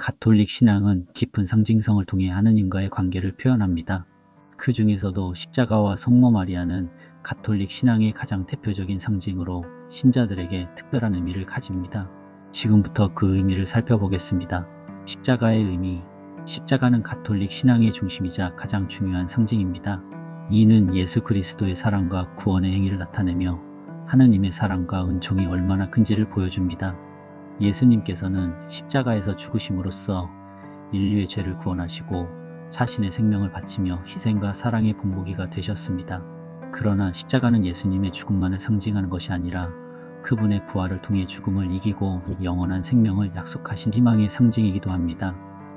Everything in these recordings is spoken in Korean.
가톨릭 신앙은 깊은 상징성을 통해 하느님과의 관계를 표현합니다. 그 중에서도 십자가와 성모 마리아는 가톨릭 신앙의 가장 대표적인 상징으로 신자들에게 특별한 의미를 가집니다. 지금부터 그 의미를 살펴보겠습니다. 십자가의 의미. 십자가는 가톨릭 신앙의 중심이자 가장 중요한 상징입니다. 이는 예수 그리스도의 사랑과 구원의 행위를 나타내며 하느님의 사랑과 은총이 얼마나 큰지를 보여줍니다. 예수님께서는 십자가에서 죽으심으로써 인류의 죄를 구원하시고 자신의 생명을 바치며 희생과 사랑의 본보기가 되셨습니다. 그러나 십자가는 예수님의 죽음만을 상징하는 것이 아니라 그분의 부활을 통해 죽음을 이기고 영원한 생명을 약속하신 희망의 상징이기도 합니다.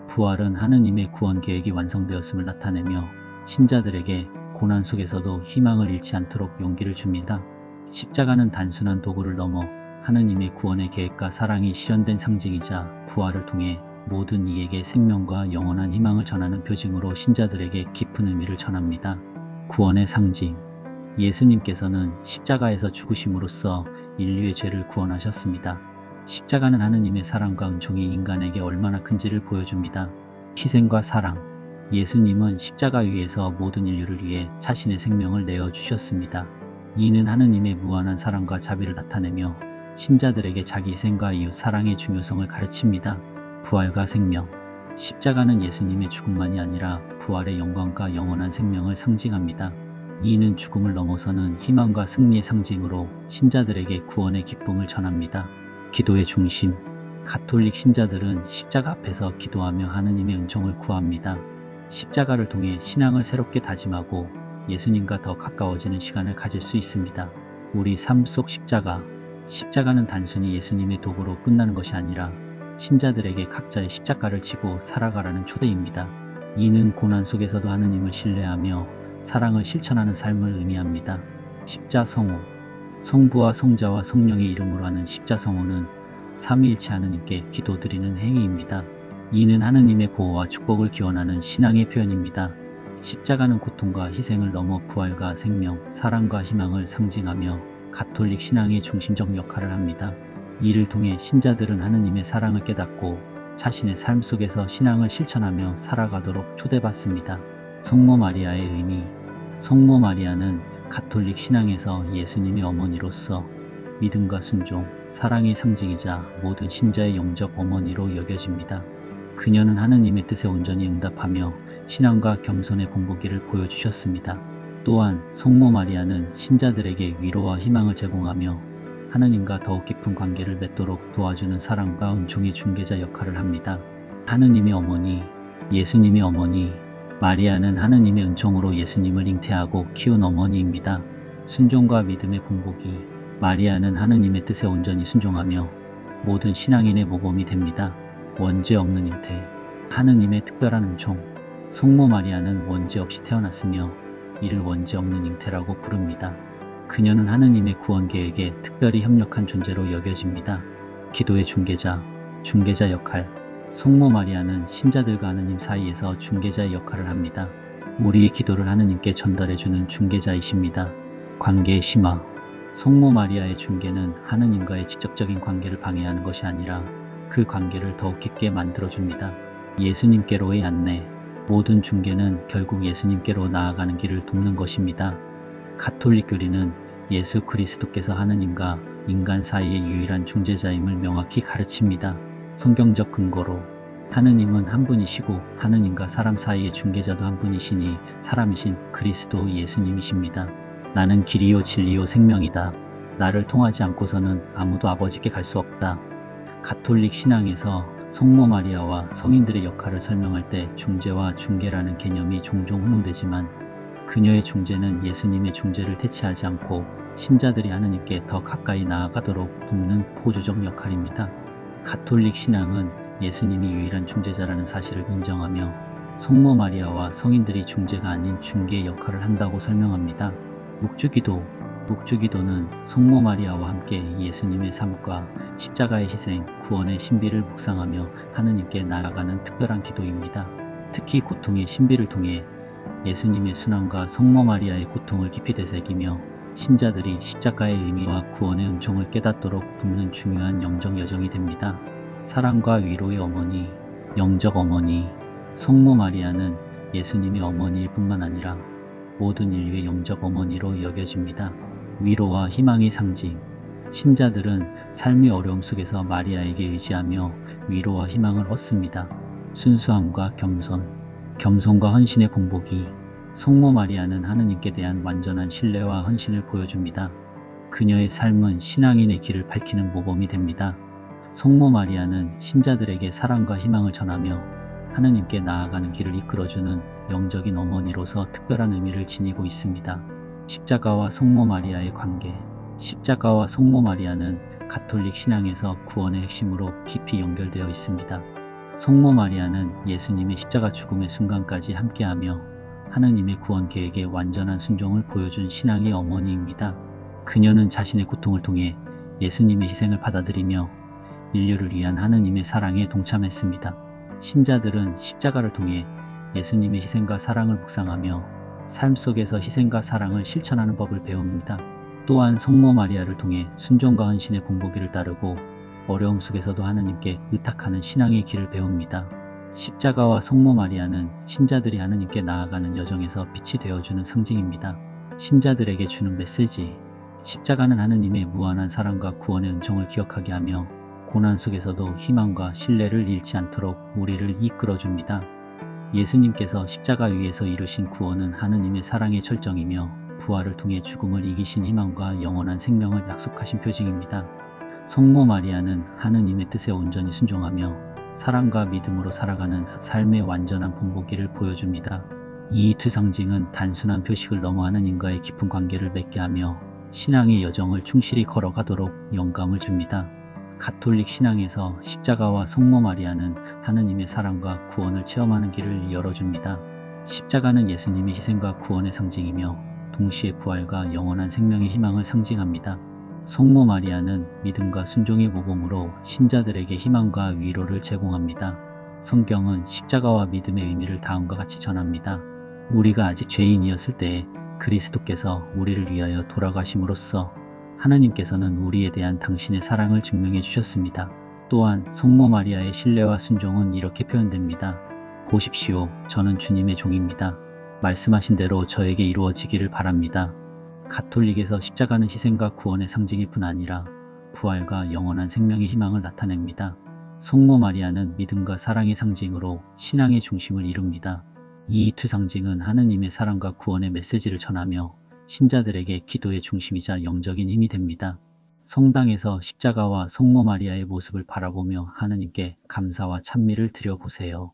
부활은 하느님의 구원 계획이 완성되었음을 나타내며 신자들에게 고난 속에서도 희망을 잃지 않도록 용기를 줍니다. 십자가는 단순한 도구를 넘어 하느님의 구원의 계획과 사랑이 실현된 상징이자 부활을 통해 모든 이에게 생명과 영원한 희망을 전하는 표징으로 신자들에게 깊은 의미를 전합니다. 구원의 상징. 예수님께서는 십자가에서 죽으심으로써 인류의 죄를 구원하셨습니다. 십자가는 하느님의 사랑과 은총이 인간에게 얼마나 큰지를 보여줍니다. 희생과 사랑. 예수님은 십자가 위에서 모든 인류를 위해 자신의 생명을 내어주셨습니다. 이는 하느님의 무한한 사랑과 자비를 나타내며 신자들에게 자기 희생과 이웃 사랑의 중요성을 가르칩니다. 부활과 생명. 십자가는 예수님의 죽음만이 아니라 부활의 영광과 영원한 생명을 상징합니다. 이는 죽음을 넘어서는 희망과 승리의 상징으로 신자들에게 구원의 기쁨을 전합니다. 기도의 중심. 가톨릭 신자들은 십자가 앞에서 기도하며 하느님의 은총을 구합니다. 십자가를 통해 신앙을 새롭게 다짐하고 예수님과 더 가까워지는 시간을 가질 수 있습니다. 우리 삶 속 십자가. 십자가는 단순히 예수님의 도구로 끝나는 것이 아니라 신자들에게 각자의 십자가를 지고 살아가라는 초대입니다. 이는 고난 속에서도 하느님을 신뢰하며 사랑을 실천하는 삶을 의미합니다. 십자성호. 성부와 성자와 성령의 이름으로 하는 십자성호는 삼위일체 하느님께 기도드리는 행위입니다. 이는 하느님의 보호와 축복을 기원하는 신앙의 표현입니다. 십자가는 고통과 희생을 넘어 부활과 생명, 사랑과 희망을 상징하며 가톨릭 신앙의 중심적 역할을 합니다. 이를 통해 신자들은 하느님의 사랑을 깨닫고 자신의 삶 속에서 신앙을 실천하며 살아가도록 초대받습니다. 성모 마리아의 의미. 성모 마리아는 가톨릭 신앙에서 예수님의 어머니로서 믿음과 순종, 사랑의 상징이자 모든 신자의 영적 어머니로 여겨집니다. 그녀는 하느님의 뜻에 온전히 응답하며 신앙과 겸손의 본보기를 보여주셨습니다. 또한 성모 마리아는 신자들에게 위로와 희망을 제공하며 하느님과 더욱 깊은 관계를 맺도록 도와주는 사랑과 은총의 중개자 역할을 합니다. 하느님의 어머니. 예수님의 어머니. 마리아는 하느님의 은총으로 예수님을 잉태하고 키운 어머니입니다. 순종과 믿음의 본보기. 마리아는 하느님의 뜻에 온전히 순종하며 모든 신앙인의 모범이 됩니다. 원죄 없는 잉태. 하느님의 특별한 은총. 성모 마리아는 원죄 없이 태어났으며 이를 원죄 없는 잉태라고 부릅니다. 그녀는 하느님의 구원 계획에 특별히 협력한 존재로 여겨집니다. 기도의 중개자. 중개자 역할. 성모 마리아는 신자들과 하느님 사이에서 중개자의 역할을 합니다. 우리의 기도를 하느님께 전달해주는 중개자이십니다. 관계의 심화. 성모 마리아의 중개는 하느님과의 직접적인 관계를 방해하는 것이 아니라 그 관계를 더욱 깊게 만들어줍니다. 예수님께로의 안내. 모든 중개는 결국 예수님께로 나아가는 길을 돕는 것입니다. 가톨릭 교리는 예수 그리스도께서 하느님과 인간 사이의 유일한 중재자임을 명확히 가르칩니다. 성경적 근거로 하느님은 한 분이시고 하느님과 사람 사이의 중개자도 한 분이시니 사람이신 그리스도 예수님이십니다. 나는 길이요 진리요 생명이다. 나를 통하지 않고서는 아무도 아버지께 갈 수 없다. 가톨릭 신앙에서 성모 마리아와 성인들의 역할을 설명할 때 중재와 중개라는 개념이 종종 혼용되지만 그녀의 중재는 예수님의 중재를 대체하지 않고 신자들이 하느님께 더 가까이 나아가도록 돕는 보조적 역할입니다. 가톨릭 신앙은 예수님이 유일한 중재자라는 사실을 인정하며 성모 마리아와 성인들이 중재가 아닌 중개의 역할을 한다고 설명합니다. 묵주기도. 묵주기도는 성모 마리아와 함께 예수님의 삶과 십자가의 희생, 구원의 신비를 묵상하며 하느님께 나아가는 특별한 기도입니다. 특히 고통의 신비를 통해 예수님의 순환과 성모 마리아의 고통을 깊이 되새기며 신자들이 십자가의 의미와 구원의 은총을 깨닫도록 돕는 중요한 영적 여정이 됩니다. 사랑과 위로의 어머니. 영적 어머니, 성모 마리아는 예수님의 어머니일 뿐만 아니라 모든 인류의 영적 어머니로 여겨집니다. 위로와 희망의 상징. 신자들은 삶의 어려움 속에서 마리아에게 의지하며 위로와 희망을 얻습니다. 순수함과 겸손, 겸손과 헌신의 공복이. 성모 마리아는 하느님께 대한 완전한 신뢰와 헌신을 보여줍니다. 그녀의 삶은 신앙인의 길을 밝히는 모범이 됩니다. 성모 마리아는 신자들에게 사랑과 희망을 전하며 하느님께 나아가는 길을 이끌어주는 영적인 어머니로서 특별한 의미를 지니고 있습니다. 십자가와 성모 마리아의 관계. 십자가와 성모 마리아는 가톨릭 신앙에서 구원의 핵심으로 깊이 연결되어 있습니다. 성모 마리아는 예수님의 십자가 죽음의 순간까지 함께하며 하느님의 구원 계획에 완전한 순종을 보여준 신앙의 어머니입니다. 그녀는 자신의 고통을 통해 예수님의 희생을 받아들이며 인류를 위한 하느님의 사랑에 동참했습니다. 신자들은 십자가를 통해 예수님의 희생과 사랑을 묵상하며 삶 속에서 희생과 사랑을 실천하는 법을 배웁니다. 또한 성모 마리아를 통해 순종과 헌신의 본보기를 따르고 어려움 속에서도 하느님께 의탁하는 신앙의 길을 배웁니다. 십자가와 성모 마리아는 신자들이 하느님께 나아가는 여정에서 빛이 되어주는 상징입니다. 신자들에게 주는 메시지. 십자가는 하느님의 무한한 사랑과 구원의 은총을 기억하게 하며 고난 속에서도 희망과 신뢰를 잃지 않도록 우리를 이끌어줍니다. 예수님께서 십자가 위에서 이루신 구원은 하느님의 사랑의 절정이며 부활을 통해 죽음을 이기신 희망과 영원한 생명을 약속하신 표징입니다. 성모 마리아는 하느님의 뜻에 온전히 순종하며 사랑과 믿음으로 살아가는 삶의 완전한 본보기를 보여줍니다. 이 두 상징은 단순한 표식을 넘어 하느님과의 깊은 관계를 맺게 하며 신앙의 여정을 충실히 걸어가도록 영감을 줍니다. 가톨릭 신앙에서 십자가와 성모 마리아는 하느님의 사랑과 구원을 체험하는 길을 열어줍니다. 십자가는 예수님의 희생과 구원의 상징이며 동시에 부활과 영원한 생명의 희망을 상징합니다. 성모 마리아는 믿음과 순종의 모범으로 신자들에게 희망과 위로를 제공합니다. 성경은 십자가와 믿음의 의미를 다음과 같이 전합니다. 우리가 아직 죄인이었을 때에 그리스도께서 우리를 위하여 돌아가심으로써 하나님께서는 우리에 대한 당신의 사랑을 증명해 주셨습니다. 또한 성모 마리아의 신뢰와 순종은 이렇게 표현됩니다. 보십시오. 저는 주님의 종입니다. 말씀하신 대로 저에게 이루어지기를 바랍니다. 가톨릭에서 십자가는 희생과 구원의 상징일 뿐 아니라 부활과 영원한 생명의 희망을 나타냅니다. 성모 마리아는 믿음과 사랑의 상징으로 신앙의 중심을 이룹니다. 이 두 상징은 하느님의 사랑과 구원의 메시지를 전하며 신자들에게 기도의 중심이자 영적인 힘이 됩니다. 성당에서 십자가와 성모 마리아의 모습을 바라보며 하느님께 감사와 찬미를 드려보세요.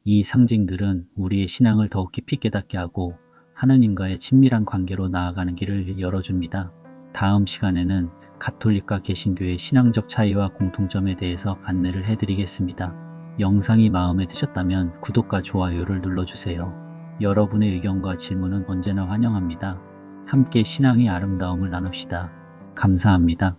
이 상징들은 우리의 신앙을 더욱 깊이 깨닫게 하고 하느님과의 친밀한 관계로 나아가는 길을 열어줍니다. 다음 시간에는 가톨릭과 개신교의 신앙적 차이와 공통점에 대해서 안내를 해드리겠습니다. 영상이 마음에 드셨다면 구독과 좋아요를 눌러주세요. 여러분의 의견과 질문은 언제나 환영합니다. 함께 신앙의 아름다움을 나눕시다. 감사합니다.